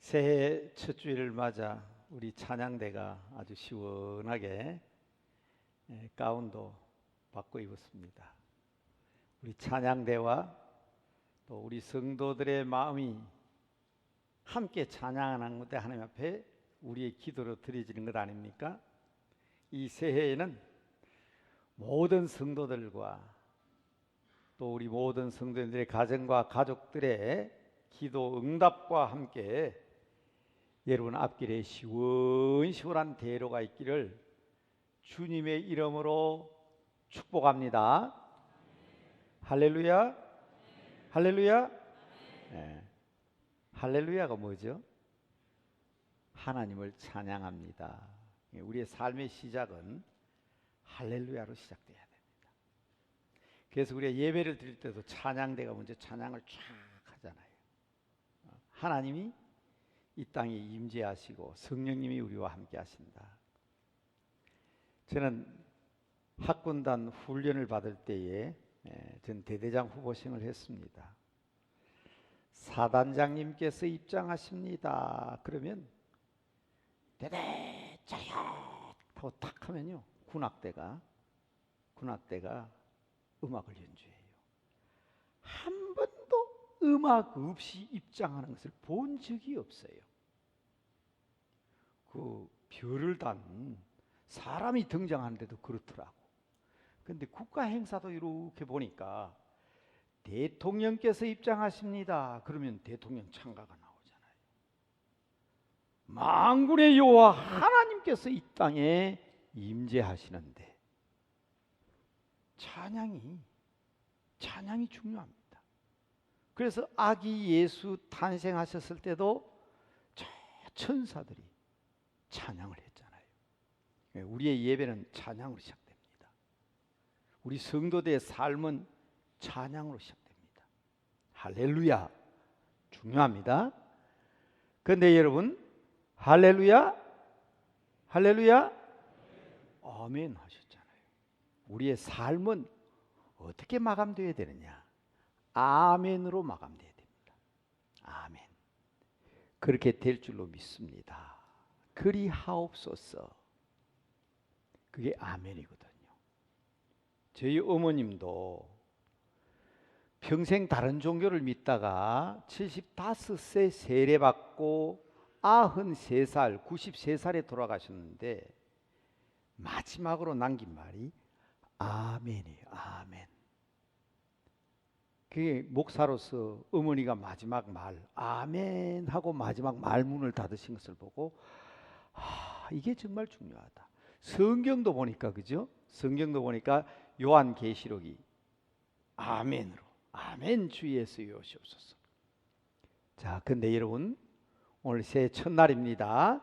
새해 첫 주일을 맞아 우리 찬양대가 아주 시원하게 가운도 바꿔 입었습니다. 우리 찬양대와 또 우리 성도들의 마음이 함께 찬양하는 것에 하나님 앞에 우리의 기도로 드려지는 것 아닙니까? 이 새해에는 모든 성도들과 또 우리 모든 성도들의 가정과 가족들의 기도 응답과 함께 여러분 앞길에 시원시원한 대로가 있기를 주님의 이름으로 축복합니다. 할렐루야. 할렐루야. 네. 할렐루야가 뭐죠? 하나님을 찬양합니다. 우리의 삶의 시작은 할렐루야로 시작돼야 됩니다. 그래서 우리가 예배를 드릴 때도 찬양대가 먼저 찬양을 쫙 하잖아요. 하나님이 이 땅에 임재하시고 성령님이 우리와 함께 하신다. 저는 학군단 훈련을 받을 때에 전 대대장 후보생을 했습니다. 사단장님께서 입장하십니다. 그러면 대대자얏 하고 탁 하면요, 군악대가 음악을 연주해요. 한 번도 음악 없이 입장하는 것을 본 적이 없어요. 그 별을 단 사람이 등장하는데도 그렇더라고. 근데 국가 행사도 이렇게 보니까 대통령께서 입장하십니다. 그러면 대통령 찬가가 나오잖아요. 만군의 여호와 하나님께서 이 땅에 임재하시는데 찬양이 중요합니다. 그래서 아기 예수 탄생하셨을 때도 저 천사들이 찬양을 했잖아요. 우리의 예배는 찬양으로 시작됩니다. 우리 성도들의 삶은 찬양으로 시작됩니다. 할렐루야 중요합니다. 그런데 여러분, 할렐루야 아멘 하셨잖아요. 우리의 삶은 어떻게 마감되어야 되느냐? 아멘으로 마감되어야 됩니다. 아멘. 그렇게 될 줄로 믿습니다. 그리하옵소서. 그게 아멘이거든요. 저희 어머님도 평생 다른 종교를 믿다가 75세 세례받고 93살, 93살에 돌아가셨는데 마지막으로 남긴 말이 아멘이에요. 아멘. 그게 목사로서 어머니가 마지막 말 아멘 하고 마지막 말문을 닫으신 것을 보고 이게 정말 중요하다. 성경도 보니까 그죠? 성경도 보니까 요한계시록이 아멘으로 아멘 주 예수 여시옵소서. 자, 근데 여러분 오늘 새해 첫날입니다.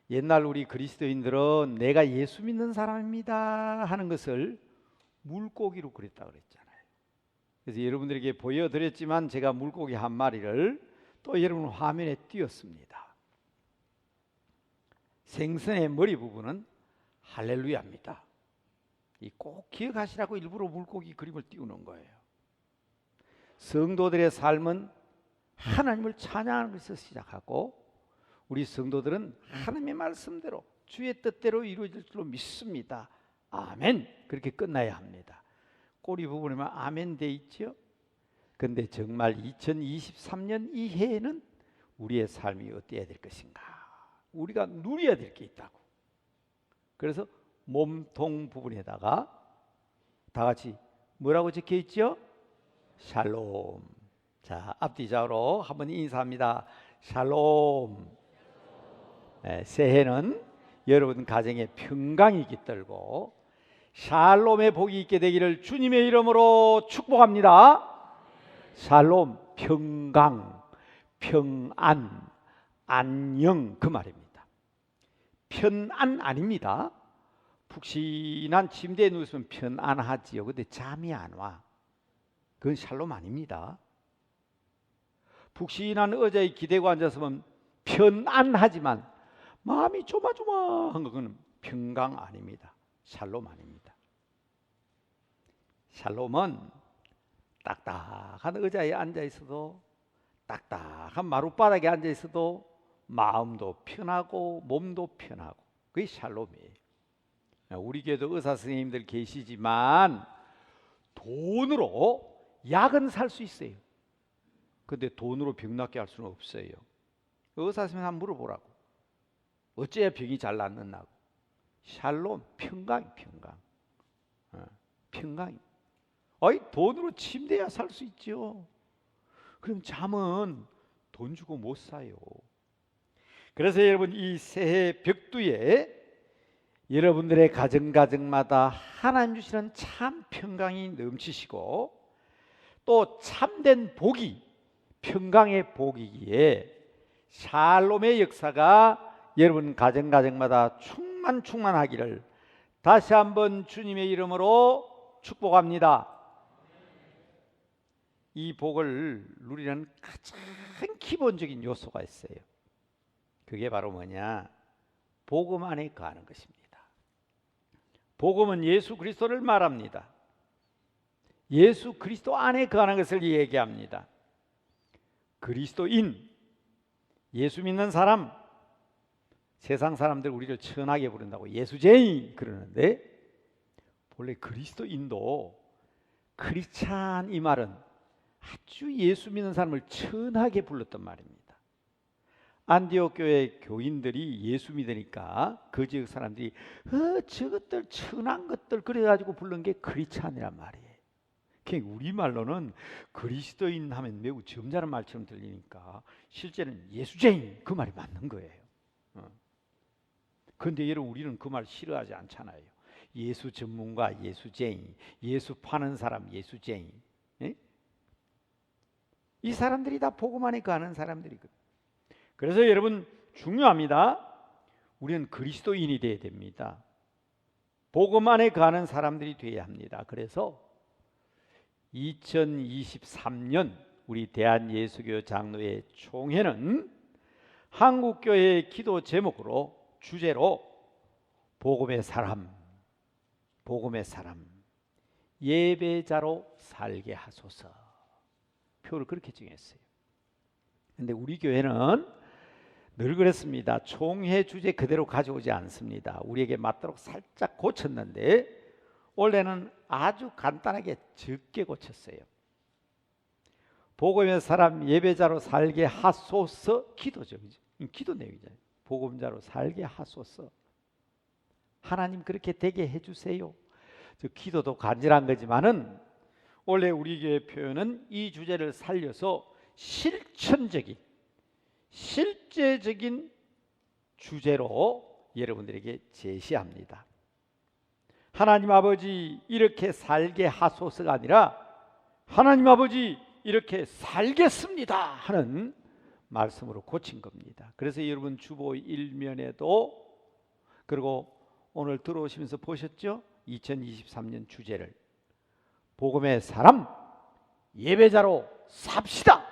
옛날 우리 그리스도인들은 내가 예수 믿는 사람입니다 하는 것을 물고기로 그랬다 그랬잖아요. 그래서 여러분들에게 보여드렸지만 제가 물고기 한 마리를 또 여러분 화면에 띄웠습니다. 생선의 머리 부분은 할렐루야입니다. 꼭 기억하시라고 일부러 물고기 그림을 띄우는 거예요. 성도들의 삶은 하나님을 찬양하는 것에서 시작하고 우리 성도들은 하나님의 말씀대로 주의 뜻대로 이루어질 줄로 믿습니다. 아멘. 그렇게 끝나야 합니다. 꼬리 부분에만 아멘 돼 있죠. 근데 정말 2023년 이 해에는 우리의 삶이 어때야 될 것인가? 우리가 누려야 될 게 있다고. 그래서 몸통 부분에다가 다 같이 뭐라고 적혀 있죠? 샬롬. 자, 앞뒤좌우로 한번 인사합니다. 샬롬. 새해는 여러분 가정에 평강이 깃들고 샬롬의 복이 있게 되기를 주님의 이름으로 축복합니다. 샬롬, 평강, 평안, 안녕 그 말입니다. 편안 아닙니다. 푹신한 침대에 누웠으면 편안하지요. 근데 잠이 안 와. 그건 샬롬 아닙니다. 푹신한 의자에 기대고 앉았으면 편안하지만 마음이 조마조마한 그거는 평강 아닙니다. 샬롬 아닙니다. 샬롬은 딱딱한 의자에 앉아 있어도, 딱딱한 마룻바닥에 앉아 있어도 마음도 편하고 몸도 편하고 그게 샬롬이에요. 우리 교회도 의사 선생님들 계시지만 돈으로 약은 살 수 있어요. 근데 돈으로 병 낫게 할 수는 없어요. 의사 선생님 한번 물어보라고. 어째야 병이 잘 낫는다고. 샬롬, 평강. 평강. 아이, 돈으로 침대야 살 수 있죠. 그럼 잠은 돈 주고 못 사요. 그래서 여러분, 이 새해 벽두에 여러분들의 가정마다 하나님 주시는 참 평강이 넘치시고 또 참된 복이 평강의 복이기에 샬롬의 역사가 여러분 가정마다 충만하기를 다시 한번 주님의 이름으로 축복합니다. 이 복을 누리는 가장 기본적인 요소가 있어요. 그게 바로 뭐냐? 복음 안에 거하는 것입니다. 복음은 예수 그리스도를 말합니다. 예수 그리스도 안에 거하는 것을 얘기합니다. 그리스도인, 예수 믿는 사람, 세상 사람들 우리를 천하게 부른다고 예수쟁이 그러는데 본래 그리스도인도 크리스찬 이 말은 아주 예수 믿는 사람을 천하게 불렀던 말입니다. 안디옥 교회 교인들이 예수 믿으니까 그 지역 사람들이 저것들 천한 것들 그래가지고 부른 게 크리스찬이란 말이에요. 그러니까 우리말로는 그리스도인 하면 매우 점잖은 말처럼 들리니까 실제는 예수쟁이 그 말이 맞는 거예요. 그런데 여러분 우리는 그 말 싫어하지 않잖아요. 예수 전문가 예수쟁이, 예수 파는 사람 예수쟁이. 예? 이 사람들이 다 복음 안에 거하는 사람들이거든요. 그래서 여러분 중요합니다. 우리는 그리스도인이 되어야 됩니다. 복음 안에 거하는 사람들이 되어야 합니다. 그래서 2023년 우리 대한예수교 장로회 총회는 한국교회의 기도 제목으로 주제로 복음의 사람 예배자로 살게 하소서 표를 그렇게 정했어요. 그런데 우리 교회는 늘 그랬습니다. 총회 주제 그대로 가져오지 않습니다. 우리에게 맞도록 살짝 고쳤는데 올해는 아주 간단하게 적게 고쳤어요. 복음의 사람 예배자로 살게 하소서 기도죠. 기도 내용이잖아요. 복음자로 살게 하소서. 하나님 그렇게 되게 해주세요. 저 기도도 간절한 거지만은 원래 우리 교회 표현은 이 주제를 살려서 실제적인 주제로 여러분들에게 제시합니다. 하나님 아버지 이렇게 살게 하소서가 아니라 하나님 아버지 이렇게 살겠습니다 하는 말씀으로 고친 겁니다. 그래서 여러분 주보 1면에도 그리고 오늘 들어오시면서 보셨죠? 2023년 주제를 복음의 사람 예배자로 삽시다.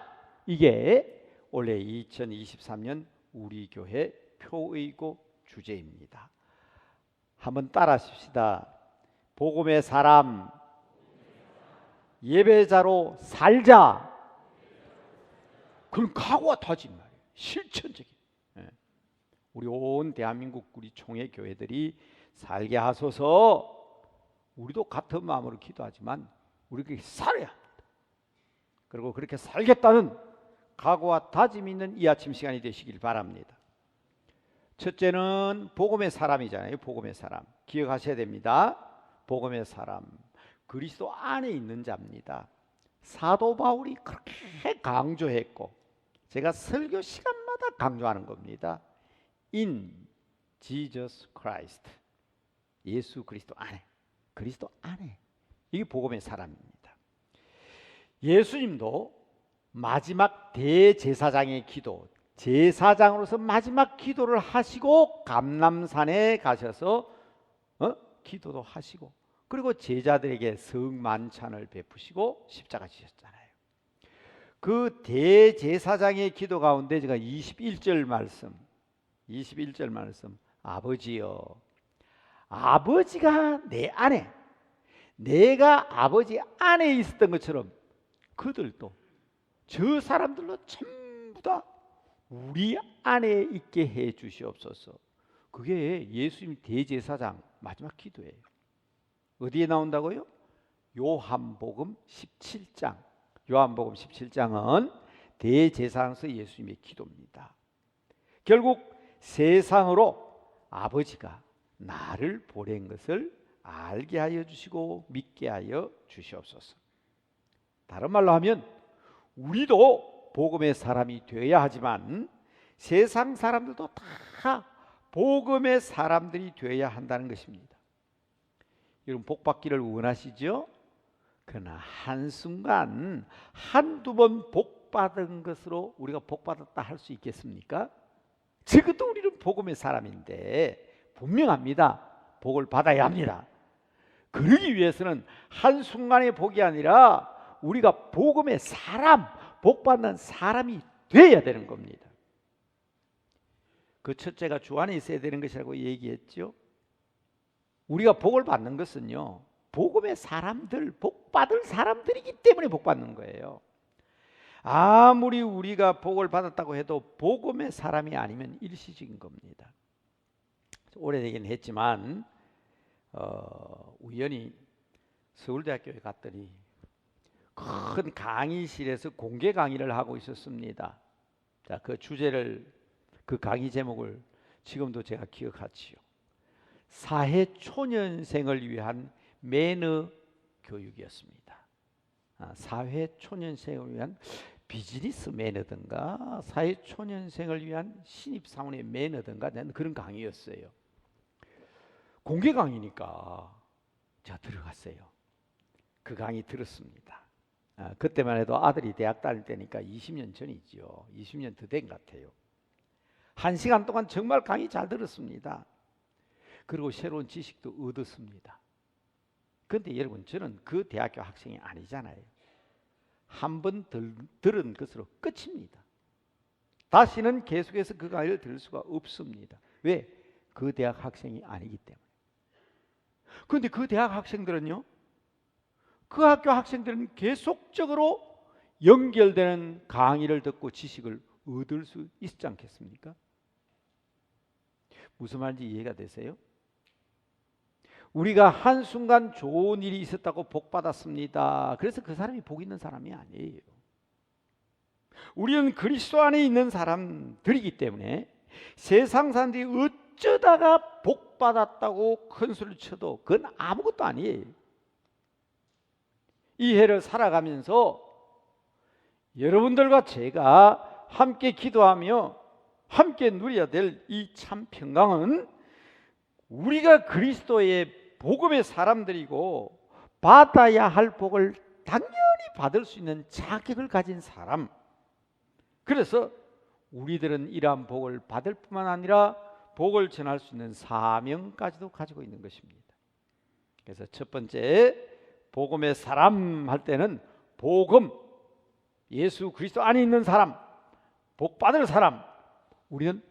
이게 원래 2023년 우리 교회 표의고 주제입니다. 한번 따라하십시다. 복음의 사람 예배자로 살자. 그런 각오와 다짐 말이에요. 실천적인. 우리 온 대한민국 우리 총회 교회들이 살게 하소서. 우리도 같은 마음으로 기도하지만 우리가 살아야 합니다. 그리고 그렇게 살겠다는 각오와 다짐이 있는 이 아침 시간이 되시길 바랍니다. 첫째는 복음의 사람이잖아요. 복음의 사람 기억하셔야 됩니다. 복음의 사람 그리스도 안에 있는 자입니다. 사도 바울이 그렇게 강조했고 제가 설교 시간마다 강조하는 겁니다. In Jesus Christ. 예수 그리스도 안에. 그리스도 안에. 이게 복음의 사람입니다. 예수님도 마지막 대제사장의 기도, 제사장으로서 마지막 기도를 하시고 감람산에 가셔서 기도도 하시고 그리고 제자들에게 성만찬을 베푸시고 십자가 지셨잖아요. 그 대제사장의 기도 가운데 제가 21절 말씀 아버지여 아버지가 내 안에 내가 아버지 안에 있었던 것처럼 그들도 저 사람들로 전부 다 우리 안에 있게 해 주시옵소서. 그게 예수님 대제사장 마지막 기도예요. 어디에 나온다고요? 요한복음 17장. 요한복음 17장은 대제사장서 예수님의 기도입니다. 결국 세상으로 아버지가 나를 보낸 것을 알게 하여 주시고 믿게 하여 주시옵소서. 다른 말로 하면 우리도 복음의 사람이 되어야 하지만 세상 사람들도 다 복음의 사람들이 되어야 한다는 것입니다. 여러분 복 받기를 원하시죠? 그러나 한순간 한두 번 복 받은 것으로 우리가 복 받았다 할 수 있겠습니까? 적어도 우리는 복음의 사람인데 분명합니다. 복을 받아야 합니다. 그러기 위해서는 한순간의 복이 아니라 우리가 복음의 사람, 복 받는 사람이 되어야 되는 겁니다. 그 첫째가 주 안에 있어야 되는 것이라고 얘기했죠. 우리가 복을 받는 것은요, 복음의 사람들, 복 받을 사람들이기 때문에 복 받는 거예요. 아무리 우리가 복을 받았다고 해도 복음의 사람이 아니면 일시적인 겁니다. 오래되긴 했지만 우연히 서울대학교에 갔더니 큰 강의실에서 공개 강의를 하고 있었습니다. 자, 그 주제를, 그 강의 제목을 지금도 제가 기억하지요. 사회 초년생을 위한 매너 교육이었습니다. 사회 초년생을 위한 비즈니스 매너든가 사회 초년생을 위한 신입 사원의 매너든가 그런 강의였어요. 공개 강의니까 제가 들어갔어요. 그 강의 들었습니다. 그때만 해도 아들이 대학 다닐 때니까 20년 전이죠. 20년 더 된 것 같아요. 1시간 동안 정말 강의 잘 들었습니다. 그리고 새로운 지식도 얻었습니다. 그런데 여러분, 저는 그 대학교 학생이 아니잖아요. 한 번 들은 것으로 끝입니다. 다시는 계속해서 그 강의를 들을 수가 없습니다. 왜? 그 대학 학생이 아니기 때문에. 그런데 그 대학 학생들은요, 그 학교 학생들은 계속적으로 연결되는 강의를 듣고 지식을 얻을 수 있지 않겠습니까? 무슨 말인지 이해가 되세요? 우리가 한순간 좋은 일이 있었다고 복 받았습니다. 그래서 그 사람이 복 있는 사람이 아니에요. 우리는 그리스도 안에 있는 사람들이기 때문에 세상 사람들이 어쩌다가 복 받았다고 큰 소리를 쳐도 그건 아무것도 아니에요. 이 해를 살아가면서 여러분들과 제가 함께 기도하며 함께 누려야 될 이 참 평강은 우리가 그리스도의 복음의 사람들이고 받아야 할 복을 당연히 받을 수 있는 자격을 가진 사람. 그래서 우리들은 이러한 복을 받을 뿐만 아니라 복을 전할 수 있는 사명까지도 가지고 있는 것입니다. 그래서 첫 번째, 복음의 사람 할 때는 복음, 예수 그리스도 안에 있는 사람, 복 받을 사람, 우리는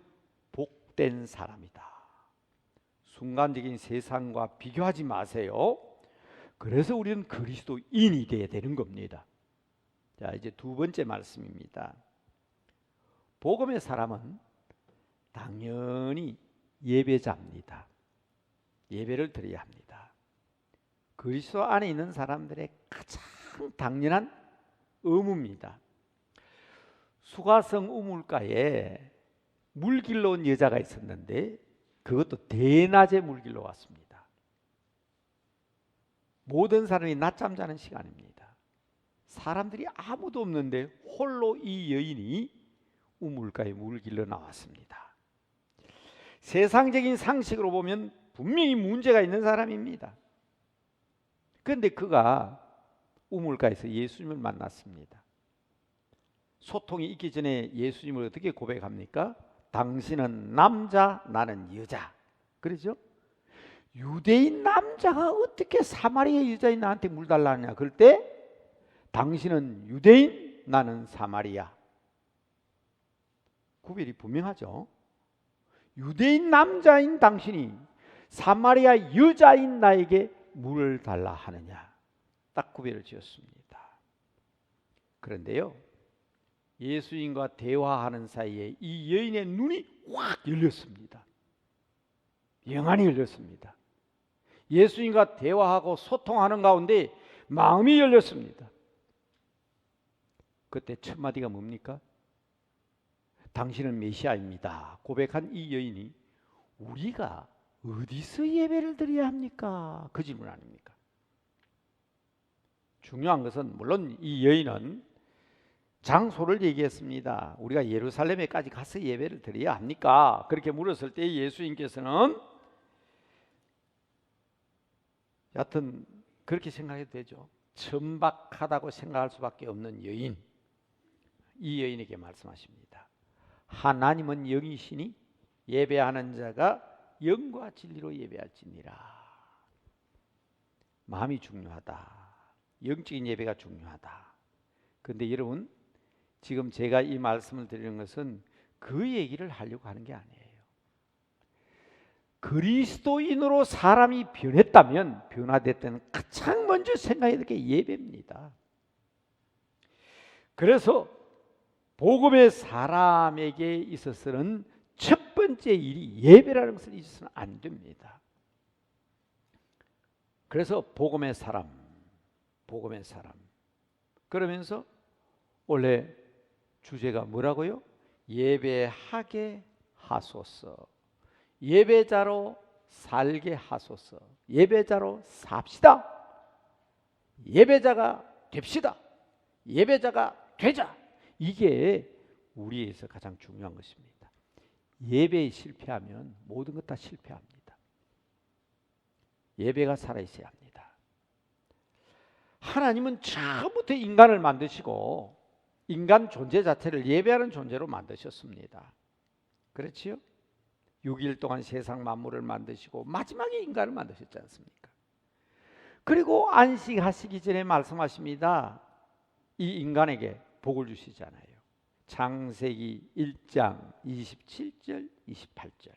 복된 사람이다. 순간적인 세상과 비교하지 마세요. 그래서 우리는 그리스도인이 되어야 되는 겁니다. 자, 이제 두 번째 말씀입니다. 복음의 사람은 당연히 예배자입니다. 예배를 드려야 합니다. 그리스도 안에 있는 사람들의 가장 당연한 의무입니다. 수가성 우물가에 물길로 온 여자가 있었는데 그것도 대낮에 물길로 왔습니다. 모든 사람이 낮잠 자는 시간입니다. 사람들이 아무도 없는데 홀로 이 여인이 우물가에 물길로 나왔습니다. 세상적인 상식으로 보면 분명히 문제가 있는 사람입니다. 그런데 그가 우물가에서 예수님을 만났습니다. 소통이 있기 전에 예수님을 어떻게 고백합니까? 당신은 남자, 나는 여자. 그러죠? 유대인 남자가 어떻게 사마리아 여자인 나한테 물 달라냐? 그럴 때 당신은 유대인, 나는 사마리아. 구별이 분명하죠. 유대인 남자인 당신이 사마리아 여자인 나에게 물을 달라 하느냐? 딱 구별을 지었습니다. 그런데요, 예수님과 대화하는 사이에 이 여인의 눈이 확 열렸습니다. 영안이 열렸습니다. 예수님과 대화하고 소통하는 가운데 마음이 열렸습니다. 그때 첫 마디가 뭡니까? 당신은 메시아입니다 고백한 이 여인이 우리가 어디서 예배를 드려야 합니까? 그 질문 아닙니까? 중요한 것은 물론 이 여인은 장소를 얘기했습니다. 우리가 예루살렘에까지 가서 예배를 드려야 합니까? 그렇게 물었을 때 예수님께서는 여하튼 그렇게 생각해도 되죠. 천박하다고 생각할 수밖에 없는 여인, 이 여인에게 말씀하십니다. 하나님은 영이시니 예배하는 자가 영과 진리로 예배할지니라. 마음이 중요하다. 영적인 예배가 중요하다. 그런데 여러분, 지금 제가 이 말씀을 드리는 것은 그 얘기를 하려고 하는 게 아니에요. 그리스도인으로 사람이 변했다면, 변화됐다면 가장 먼저 생각해야 될 게 예배입니다. 그래서 복음의 사람에게 있어서는 첫 번째 일이 예배라는 것을 잊어서는 안 됩니다. 그래서 복음의 사람 그러면서 원래 주제가 뭐라고요? 예배하게 하소서. 예배자로 살게 하소서. 예배자로 삽시다. 예배자가 됩시다. 예배자가 되자. 이게 우리에서 가장 중요한 것입니다. 예배에 실패하면 모든 것 다 실패합니다. 예배가 살아있어야 합니다. 하나님은 처음부터 인간을 만드시고 인간 존재 자체를 예배하는 존재로 만드셨습니다. 그렇지요? 6일 동안 세상 만물을 만드시고 마지막에 인간을 만드셨지 않습니까? 그리고 안식하시기 전에 말씀하십니다. 이 인간에게 복을 주시잖아요. 창세기 1장 27절 28절.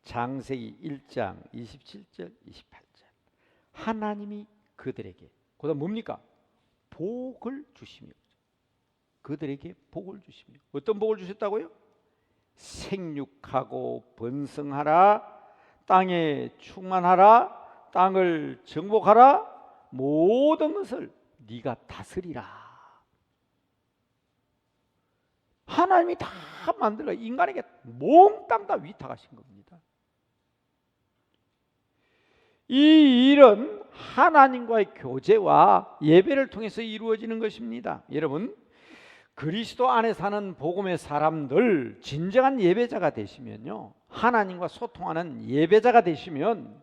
창세기 1장 27절 28절. 하나님이 그들에게 그다음 뭡니까? 복을 주시며, 그들에게 복을 주시며. 어떤 복을 주셨다고요? 생육하고 번성하라, 땅에 충만하라, 땅을 정복하라, 모든 것을 네가 다스리라. 하나님이 다 만들어 인간에게 몽땅 다 위탁하신 겁니다. 이 일은 하나님과의 교제와 예배를 통해서 이루어지는 것입니다. 여러분, 그리스도 안에 사는 복음의 사람들, 진정한 예배자가 되시면요, 하나님과 소통하는 예배자가 되시면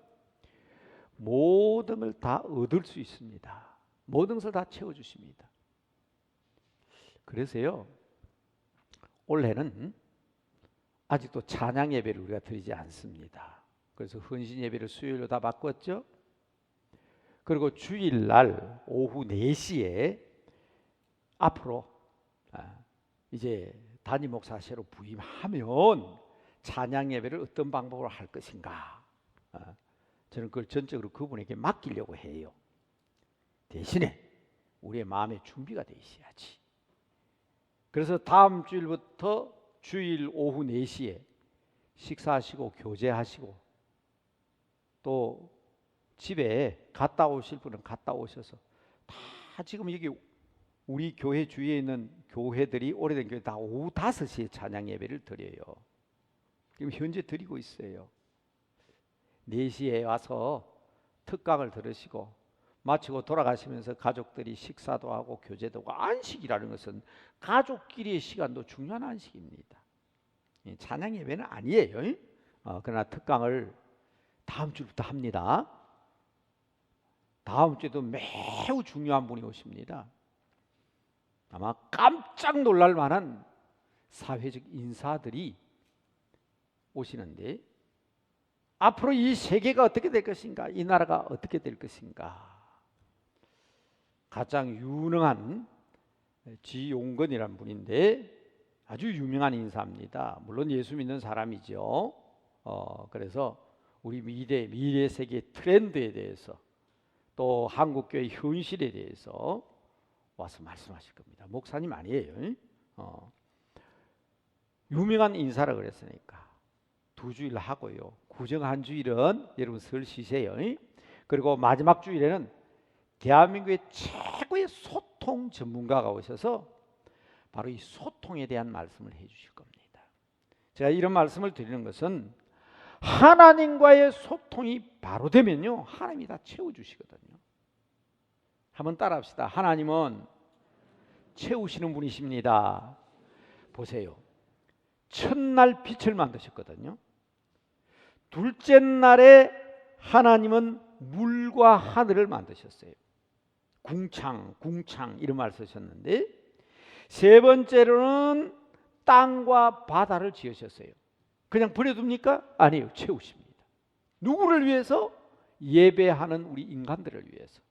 모든 걸 다 얻을 수 있습니다. 모든 것을 다 채워주십니다. 그래서요, 올해는 아직도 찬양 예배를 우리가 드리지 않습니다. 그래서 헌신 예배를 수요일로 다 바꿨죠. 그리고 주일날 오후 4시에 앞으로 이제 담임 목사로 부임하면 찬양 예배를 어떤 방법으로 할 것인가, 저는 그걸 전적으로 그분에게 맡기려고 해요. 대신에 우리의 마음의 준비가 돼 있어야지. 그래서 다음 주일부터 주일 오후 4시에 식사하시고 교제하시고 또 집에 갔다 오실 분은 갔다 오셔서 다 지금 여기 우리 교회 주위에 있는 교회들이 오래된 교회 다 오후 5시에 찬양 예배를 드려요. 지금 현재 드리고 있어요. 4시에 와서 특강을 들으시고 마치고 돌아가시면서 가족들이 식사도 하고 교제도 하고. 안식이라는 것은 가족끼리의 시간도 중요한 안식입니다. 찬양 예배는 아니에요. 그러나 특강을 다음 주부터 합니다. 다음 주에도 매우 중요한 분이 오십니다. 아마 깜짝 놀랄 만한 사회적 인사들이 오시는데, 앞으로 이 세계가 어떻게 될 것인가, 이 나라가 어떻게 될 것인가, 가장 유능한 지용건이라는 분인데 아주 유명한 인사입니다. 물론 예수 믿는 사람이죠. 그래서 우리 미래 세계 트렌드에 대해서 또 한국교회 현실에 대해서 와서 말씀하실 겁니다. 목사님 아니에요. 유명한 인사라 그랬으니까 2주일 하고요. 구정 한 주일은 여러분 설 쉬세요. 그리고 마지막 주일에는 대한민국의 최고의 소통 전문가가 오셔서 바로 이 소통에 대한 말씀을 해주실 겁니다. 제가 이런 말씀을 드리는 것은 하나님과의 소통이 바로 되면요, 하나님이 다 채워주시거든요. 한번 따라합시다. 하나님은 채우시는 분이십니다. 보세요. 첫날 빛을 만드셨거든요. 둘째 날에 하나님은 물과 하늘을 만드셨어요. 궁창 이런 말 쓰셨는데, 세 번째로는 땅과 바다를 지으셨어요. 그냥 버려둡니까? 아니에요. 채우십니다. 누구를 위해서? 예배하는 우리 인간들을 위해서.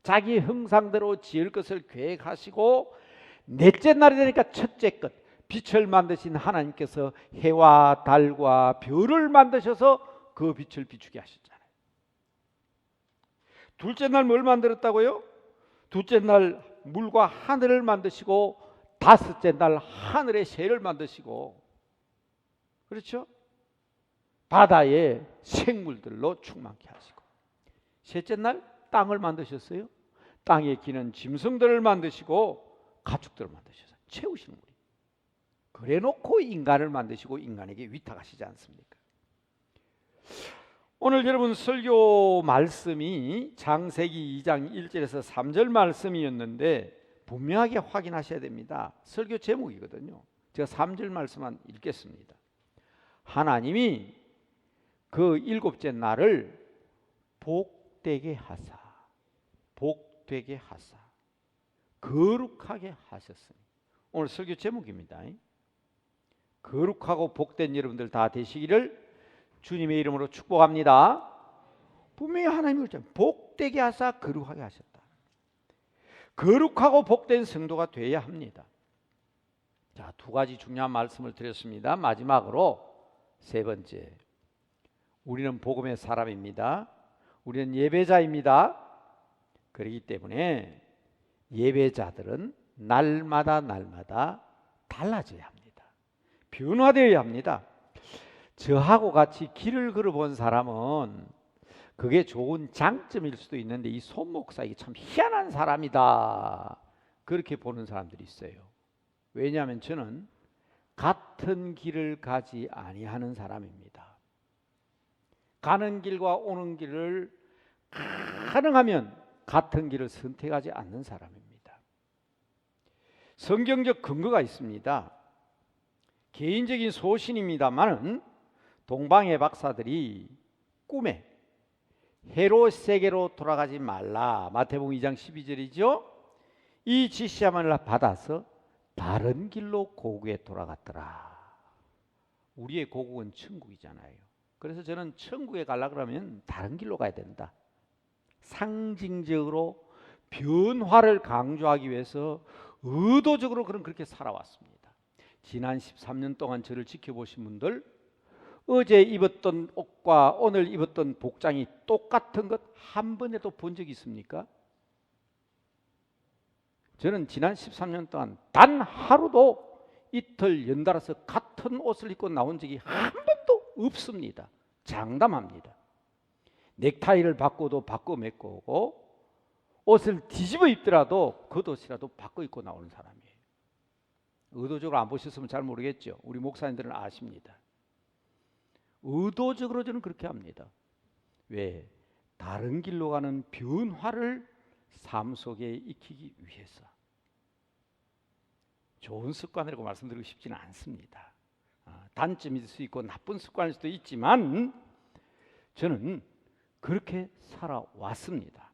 자기 형상대로 지을 것을 계획하시고, 넷째 날이 되니까 첫째 것, 빛을 만드신 하나님께서 해와 달과 별을 만드셔서 그 빛을 비추게 하셨잖아요. 둘째 날 뭘 만들었다고요? 둘째 날 물과 하늘을 만드시고, 다섯째 날 하늘의 새를 만드시고, 그렇죠? 바다의 생물들로 충만케 하시고, 셋째 날 땅을 만드셨어요. 땅에 기는 짐승들을 만드시고 가축들을 만드셔서 채우시는 거예요. 그래 놓고 인간을 만드시고 인간에게 위탁하시지 않습니까? 오늘 여러분 설교 말씀이 창세기 2장 1절에서 3절 말씀이었는데 분명하게 확인하셔야 됩니다. 설교 제목이거든요. 제가 3절 말씀만 읽겠습니다. 하나님이 그 일곱째 날을 복되게 하사, 복되게 하사, 거룩하게 하셨으니. 오늘 설교 제목입니다. 거룩하고 복된 여러분들 다 되시기를 주님의 이름으로 축복합니다. 분명히 하나님이 그랬잖아요. 복되게 하사 거룩하게 하셨다. 거룩하고 복된 성도가 되어야 합니다. 자, 2가지 중요한 말씀을 드렸습니다. 마지막으로 세 번째, 우리는 복음의 사람입니다. 우리는 예배자입니다. 그렇기 때문에 예배자들은 날마다 달라져야 합니다. 변화되어야 합니다. 저하고 같이 길을 걸어본 사람은 그게 좋은 장점일 수도 있는데, 이 손 목사 이게 참 희한한 사람이다, 그렇게 보는 사람들이 있어요. 왜냐하면 저는 같은 길을 가지 아니하는 사람입니다. 가는 길과 오는 길을 가능하면 같은 길을 선택하지 않는 사람입니다. 성경적 근거가 있습니다. 개인적인 소신입니다만은 동방의 박사들이 꿈에 해로 세계로 돌아가지 말라, 마태복음 2장 12절이죠. 이 지시함을 받아서 다른 길로 고국에 돌아갔더라. 우리의 고국은 천국이잖아요. 그래서 저는 천국에 가려고 그러면 다른 길로 가야 된다. 상징적으로 변화를 강조하기 위해서 의도적으로 그렇게 살아왔습니다. 지난 13년 동안 저를 지켜보신 분들, 어제 입었던 옷과 오늘 입었던 복장이 똑같은 것 한 번에도 본 적이 있습니까? 저는 지난 13년 동안 단 하루도 이틀 연달아서 같은 옷을 입고 나온 적이 한 번도 없습니다. 장담합니다. 넥타이를 바꿔도 바꿔 메고 오고, 옷을 뒤집어 입더라도 겉옷이라도 바꿔 입고 나오는 사람이에요. 의도적으로 안 보셨으면 잘 모르겠죠. 우리 목사님들은 아십니다. 의도적으로 저는 그렇게 합니다. 왜? 다른 길로 가는 변화를 삶 속에 익히기 위해서. 좋은 습관이라고 말씀드리고 싶지는 않습니다. 단점일 수 있고 나쁜 습관일 수도 있지만 저는 그렇게 살아왔습니다.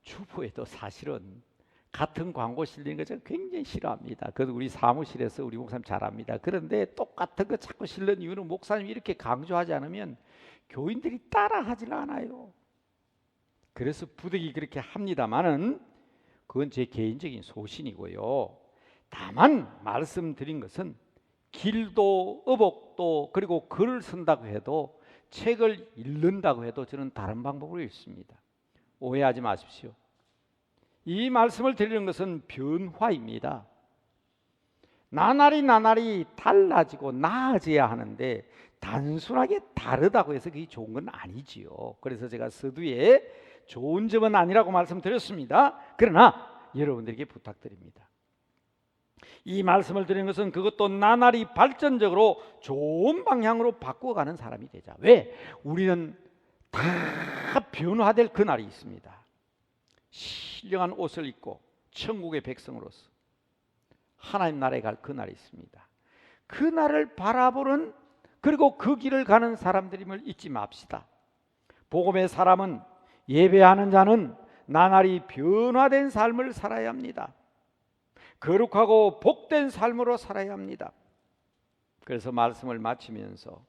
주부에도 사실은 같은 광고 실리는 거 제가 굉장히 싫어합니다. 그래도 우리 사무실에서 우리 목사님 잘합니다. 그런데 똑같은 거 자꾸 실는 이유는 목사님이 이렇게 강조하지 않으면 교인들이 따라하질 않아요. 그래서 부득이 그렇게 합니다만은 그건 제 개인적인 소신이고요. 다만 말씀드린 것은 길도 어복도 그리고 글을 쓴다고 해도, 책을 읽는다고 해도 저는 다른 방법으로 읽습니다. 오해하지 마십시오. 이 말씀을 드리는 것은 변화입니다. 나날이 달라지고 나아져야 하는데 단순하게 다르다고 해서 그게 좋은 건 아니지요. 그래서 제가 서두에 좋은 점은 아니라고 말씀드렸습니다. 그러나 여러분들에게 부탁드립니다. 이 말씀을 드리는 것은 그것도 나날이 발전적으로 좋은 방향으로 바꾸어가는 사람이 되자. 왜? 우리는 다 변화될 그날이 있습니다. 신령한 옷을 입고 천국의 백성으로서 하나님 나라에 갈 그날이 있습니다. 그날을 바라보는, 그리고 그 길을 가는 사람들임을 잊지 맙시다. 복음의 사람은, 예배하는 자는 나날이 변화된 삶을 살아야 합니다. 거룩하고 복된 삶으로 살아야 합니다. 그래서 말씀을 마치면서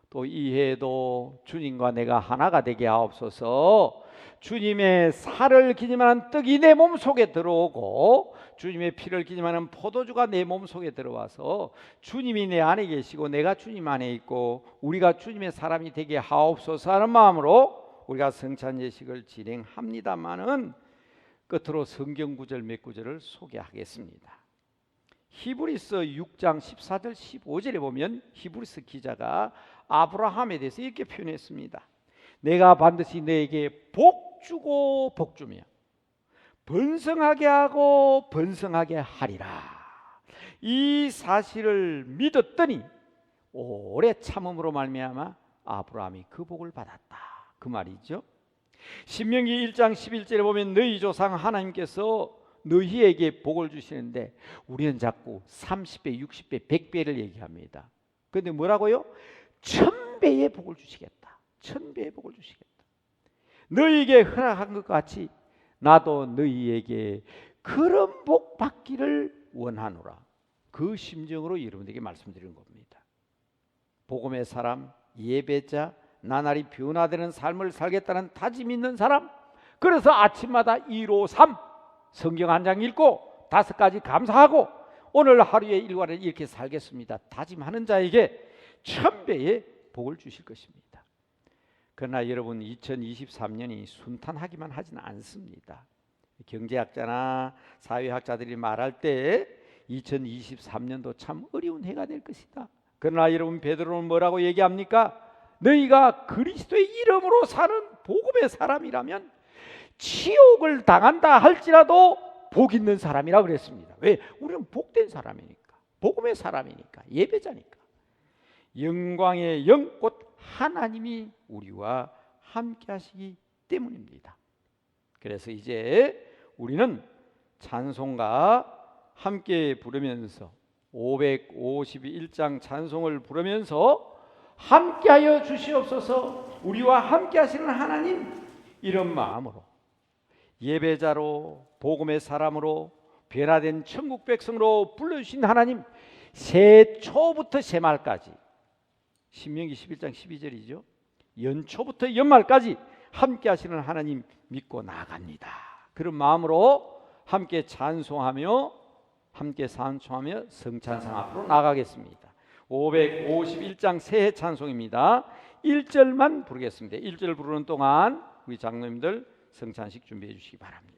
또 이 해에도 주님과 내가 하나가 되게 하옵소서. 주님의 살을 기념하는 떡이 내 몸속에 들어오고 주님의 피를 기념하는 포도주가 내 몸속에 들어와서 주님이 내 안에 계시고 내가 주님 안에 있고 우리가 주님의 사람이 되게 하옵소서 하는 마음으로 우리가 성찬 예식을 진행합니다마는 끝으로 성경 구절 몇 구절을 소개하겠습니다. 히브리서 6장 14절 15절에 보면 히브리서 기자가 아브라함에 대해서 이렇게 표현했습니다. 내가 반드시 너에게 복주고 복주며 번성하게 하고 번성하게 하리라. 이 사실을 믿었더니 오래 참음으로 말미암아 아브라함이 그 복을 받았다. 그 말이죠. 신명기 1장 11절에 보면 너희 조상 하나님께서 너희에게 복을 주시는데 우리는 자꾸 30배, 60배, 100배를 얘기합니다. 그런데 뭐라고요? 1000배의 복을 주시겠다. 1000배의 복을 주시겠다. 너희에게 허락한 것 같이 나도 너희에게 그런 복 받기를 원하노라. 그 심정으로 여러분에게 말씀드리는 겁니다. 복음의 사람, 예배자, 나날이 변화되는 삶을 살겠다는 다짐 있는 사람, 그래서 아침마다 153 성경 한 장 읽고 5가지 감사하고 오늘 하루의 일과를 이렇게 살겠습니다 다짐하는 자에게 1000배의 복을 주실 것입니다. 그러나 여러분 2023년이 순탄하기만 하지는 않습니다. 경제학자나 사회학자들이 말할 때 2023년도 참 어려운 해가 될 것이다. 그러나 여러분 베드로는 뭐라고 얘기합니까? 너희가 그리스도의 이름으로 사는 복음의 사람이라면 치욕을 당한다 할지라도 복 있는 사람이라고 그랬습니다. 왜? 우리는 복된 사람이니까, 복음의 사람이니까, 예배자니까. 영광의 영 곧 하나님이 우리와 함께 하시기 때문입니다. 그래서 이제 우리는 찬송가 함께 부르면서 551장 찬송을 부르면서 함께하여 주시옵소서, 우리와 함께 하시는 하나님, 이런 마음으로 예배자로 복음의 사람으로 변화된 천국 백성으로 불러주신 하나님, 새초부터 새말까지, 신명기 11장 12절이죠. 연초부터 연말까지 함께 하시는 하나님 믿고 나아갑니다. 그런 마음으로 함께 찬송하며 성찬상 앞으로 나가겠습니다. 551장 새해 찬송입니다. 1절만 부르겠습니다. 1절 부르는 동안 우리 장로님들 성찬식 준비해 주시기 바랍니다.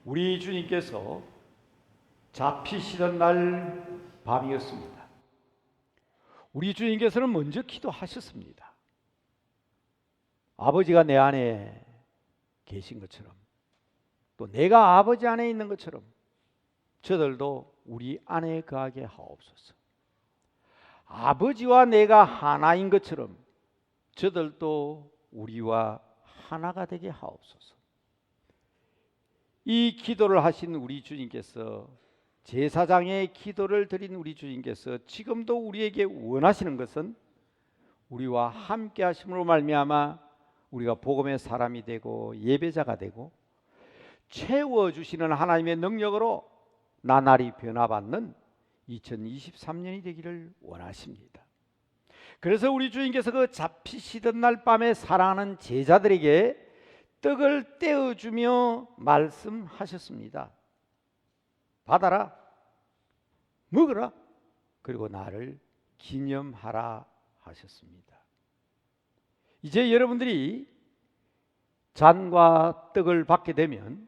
우리 주님께서 잡히시던 날 밤이었습니다. 우리 주님께서는 먼저 기도하셨습니다. 아버지가 내 안에 계신 것처럼 또 내가 아버지 안에 있는 것처럼 저들도 우리 안에 거하게 하옵소서. 아버지와 내가 하나인 것처럼 저들도 우리와 하나가 되게 하옵소서. 이 기도를 하신 우리 주님께서, 제사장의 기도를 드린 우리 주님께서 지금도 우리에게 원하시는 것은 우리와 함께 하심으로 말미암아 우리가 복음의 사람이 되고 예배자가 되고 채워주시는 하나님의 능력으로 나날이 변화받는 2023년이 되기를 원하십니다. 그래서 우리 주님께서 그 잡히시던 날 밤에 사랑하는 제자들에게 떡을 떼어주며 말씀하셨습니다. 받아라, 먹으라, 그리고 나를 기념하라 하셨습니다. 이제 여러분들이 잔과 떡을 받게 되면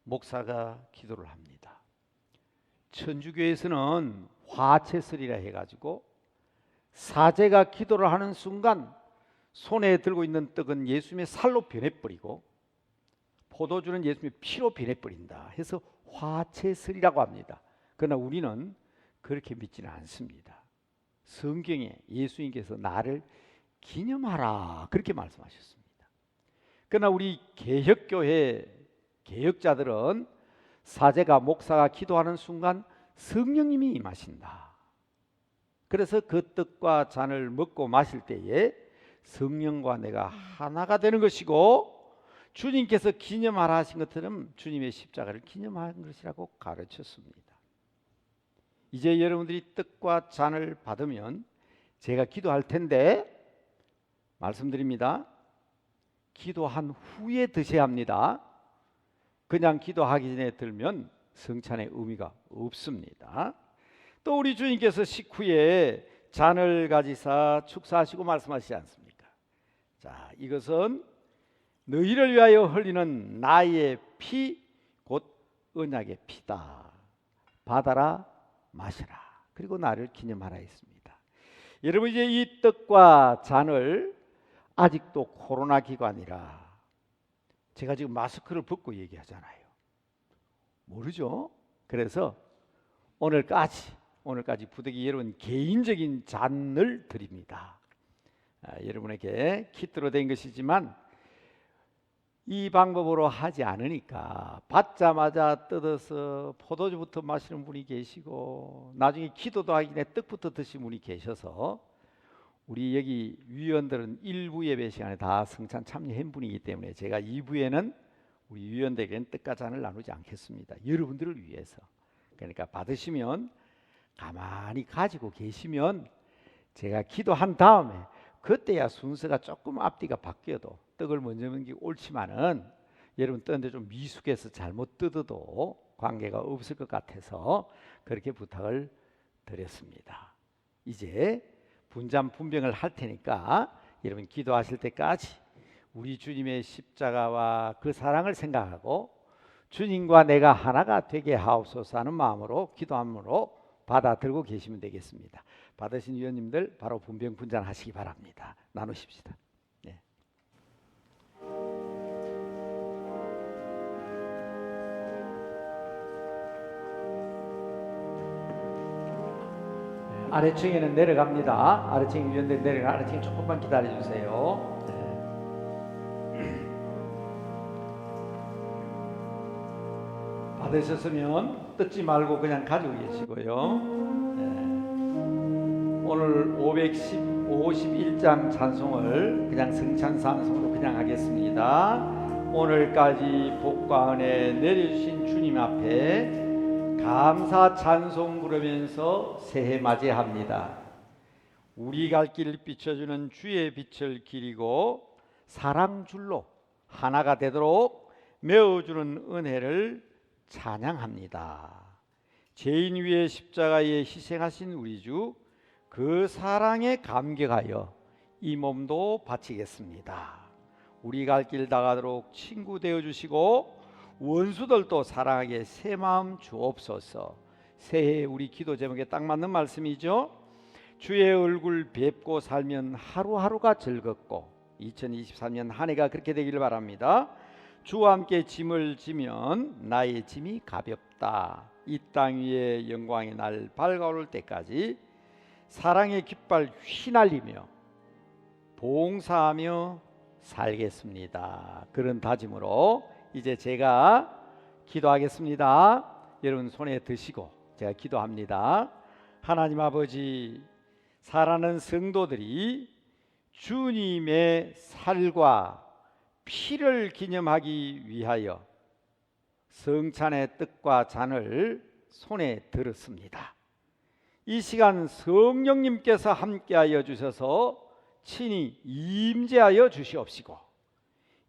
목사가 기도를 합니다. 천주교에서는 화채설이라 해가지고 사제가 기도를 하는 순간 손에 들고 있는 떡은 예수님의 살로 변해버리고 포도주는 예수님의 피로 변해버린다 해서 화채설이라고 합니다. 그러나 우리는 그렇게 믿지는 않습니다. 성경에 예수님께서 나를 기념하라 그렇게 말씀하셨습니다. 그러나 우리 개혁교회 개혁자들은 사제가 목사가 기도하는 순간 성령님이 임하신다. 그래서 그 떡과 잔을 먹고 마실 때에 성령과 내가 하나가 되는 것이고 주님께서 기념하라 하신 것처럼 주님의 십자가를 기념하는 것이라고 가르쳤습니다. 이제 여러분들이 떡과 잔을 받으면 제가 기도할 텐데 말씀드립니다. 기도한 후에 드셔야 합니다. 그냥 기도하기 전에 들면 성찬의 의미가 없습니다. 또 우리 주님께서 식후에 잔을 가지사 축사하시고 말씀하시지 않습니까? 자, 이것은 너희를 위하여 흘리는 나의 피 곧 언약의 피다. 받아라 마셔라. 그리고 나를 기념하라 했습니다. 여러분 이제 이 떡과 잔을 아직도 코로나 기간이라 제가 지금 마스크를 벗고 얘기하잖아요. 모르죠? 그래서 오늘까지 부득이 여러분 개인적인 잔을 드립니다. 여러분에게 키트로 된 것이지만 이 방법으로 하지 않으니까 받자마자 뜯어서 포도주부터 마시는 분이 계시고 나중에 기도도 하기 전에 떡부터 드시는 분이 계셔서 우리 여기 위원들은 1부 예배 시간에 다 성찬 참여한 분이기 때문에 제가 2부에는 우리 위원들에게는 떡과 잔을 나누지 않겠습니다. 여러분들을 위해서. 그러니까 받으시면 가만히 가지고 계시면 제가 기도한 다음에 그때야 순서가 조금 앞뒤가 바뀌어도 떡을 먼저 먹는 게 옳지만은 여러분 뜨는데 좀 미숙해서 잘못 뜯어도 관계가 없을 것 같아서 그렇게 부탁을 드렸습니다. 이제 분잔 분병을 할 테니까 여러분 기도하실 때까지 우리 주님의 십자가와 그 사랑을 생각하고 주님과 내가 하나가 되게 하옵소서 하는 마음으로 기도함으로 받아 들고 계시면 되겠습니다. 받으신 위원님들 바로 분병 분잔하시기 바랍니다. 나누십시다. 네. 아래층에는 내려갑니다. 아래층 위원들 내려가. 아래층 조금만 기다려 주세요. 받으셨으면 뜯지 말고 그냥 가지고 계시고요. 오늘 551장 찬송을 그냥 성찬상송으로 그냥 하겠습니다. 오늘까지 복과 은혜 내려주신 주님 앞에 감사 찬송 부르면서 새해 맞이합니다. 우리 갈 길 비춰주는 주의 빛을 기리고 사랑줄로 하나가 되도록 메워주는 은혜를 찬양합니다. 죄인 위에 십자가에 희생하신 우리 주 그 사랑에 감격하여 이 몸도 바치겠습니다. 우리 갈 길 다가도록 친구 되어주시고 원수들도 사랑하게 새 마음 주옵소서. 새해 우리 기도 제목에 딱 맞는 말씀이죠. 주의 얼굴 뵙고 살면 하루하루가 즐겁고 2023년 한 해가 그렇게 되기를 바랍니다. 주와 함께 짐을 지면 나의 짐이 가볍다. 이 땅 위에 영광의 날 밝아오를 때까지 사랑의 깃발 휘날리며 봉사하며 살겠습니다. 그런 다짐으로 이제 제가 기도하겠습니다. 여러분 손에 드시고 제가 기도합니다. 하나님 아버지, 사랑하는 성도들이 주님의 살과 피를 기념하기 위하여 성찬의 떡과 잔을 손에 들었습니다. 이 시간 성령님께서 함께하여 주셔서 친히 임재하여 주시옵시고,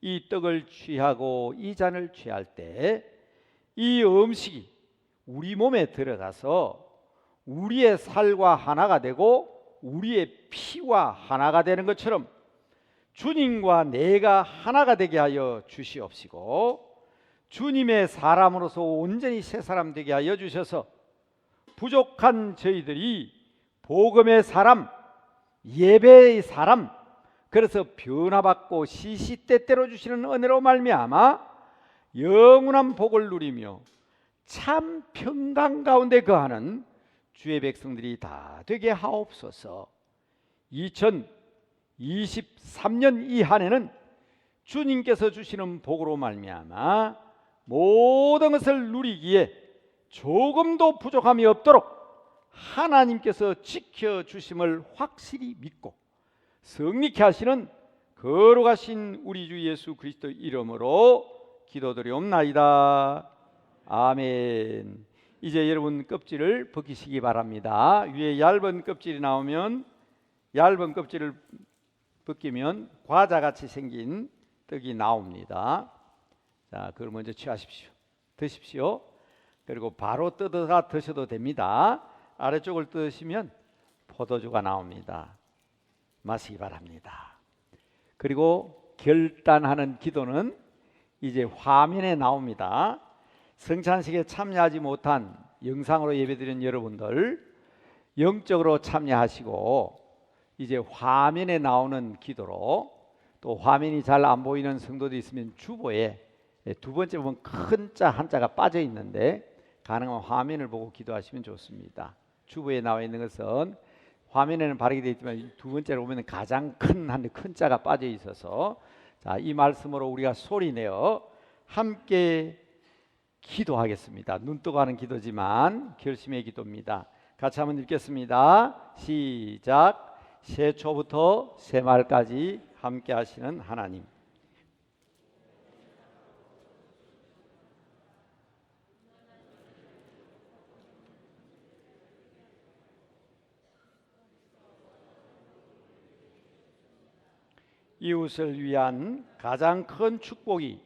이 떡을 취하고 이 잔을 취할 때 이 음식이 우리 몸에 들어가서 우리의 살과 하나가 되고 우리의 피와 하나가 되는 것처럼 주님과 내가 하나가 되게 하여 주시옵시고, 주님의 사람으로서 온전히 새 사람 되게 하여 주셔서 부족한 저희들이 복음의 사람, 예배의 사람, 그래서 변화받고 시시때때로 주시는 은혜로 말미암아 영원한 복을 누리며 참 평강 가운데 거하는 주의 백성들이 다 되게 하옵소서. 2023년 이 한 해는 주님께서 주시는 복으로 말미암아 모든 것을 누리기에 조금도 부족함이 없도록 하나님께서 지켜주심을 확실히 믿고 성립케 하시는 거룩하신 우리 주 예수 그리스도 이름으로 기도드리옵나이다. 아멘. 이제 여러분 껍질을 벗기시기 바랍니다. 위에 얇은 껍질이 나오면, 얇은 껍질을 벗기면 과자같이 생긴 떡이 나옵니다. 자, 그걸 먼저 취하십시오. 드십시오. 그리고 바로 뜯어가 드셔도 됩니다. 아래쪽을 뜯으시면 포도주가 나옵니다. 마시기 바랍니다. 그리고 결단하는 기도는 이제 화면에 나옵니다. 성찬식에 참여하지 못한 영상으로 예배드리는 여러분들 영적으로 참여하시고, 이제 화면에 나오는 기도로, 또 화면이 잘 안 보이는 성도도 있으면 주보에 두 번째 보면 큰 자 한자가 빠져 있는데 가능한 화면을 보고 기도하시면 좋습니다. 주보에 나와 있는 것은 화면에는 바르게 되어 있지만 두 번째로 보면 가장 큰 자가 빠져 있어서, 자, 이 말씀으로 우리가 소리내어 함께 기도하겠습니다. 눈 뜨고 하는 기도지만 결심의 기도입니다. 같이 한번 읽겠습니다. 시작. 새 초부터 새 말까지 함께 하시는 하나님, 이웃을 위한 가장 큰 축복이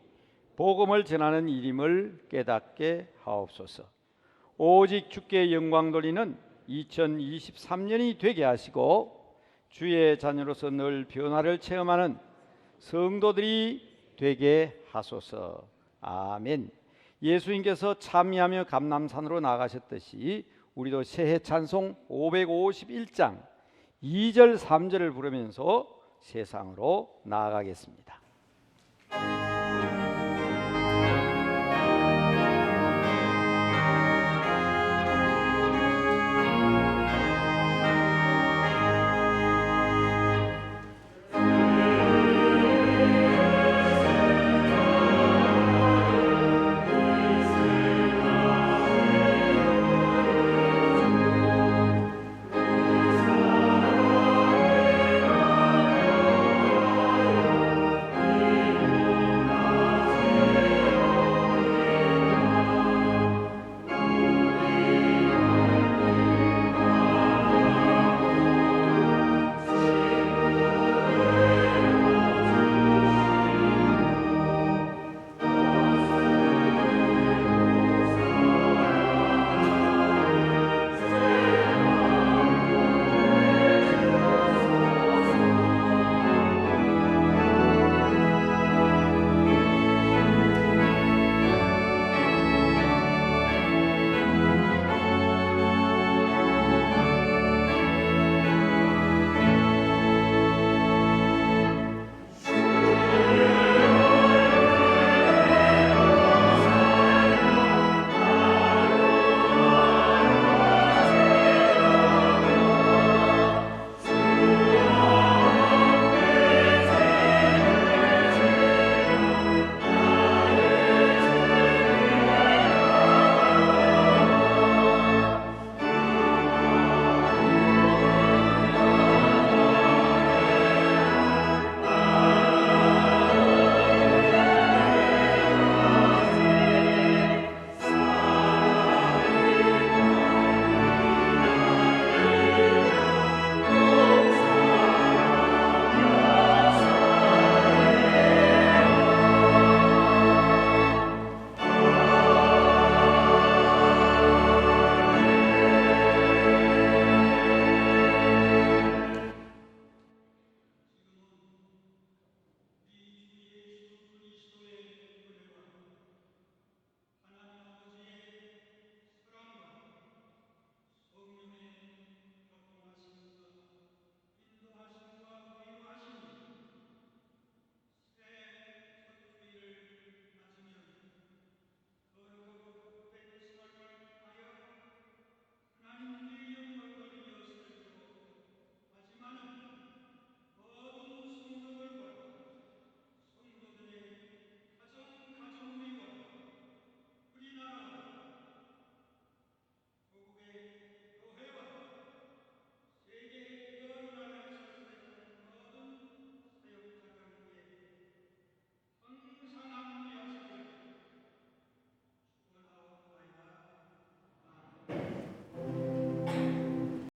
복음을 전하는 일임을 깨닫게 하옵소서. 오직 주께 영광 돌리는 2023년이 되게 하시고, 주의 자녀로서 늘 변화를 체험하는 성도들이 되게 하소서. 아멘. 예수님께서 참여하며 감람산으로 나가셨듯이 우리도 새해 찬송 551장 2절 3절을 부르면서 세상으로 나아가겠습니다.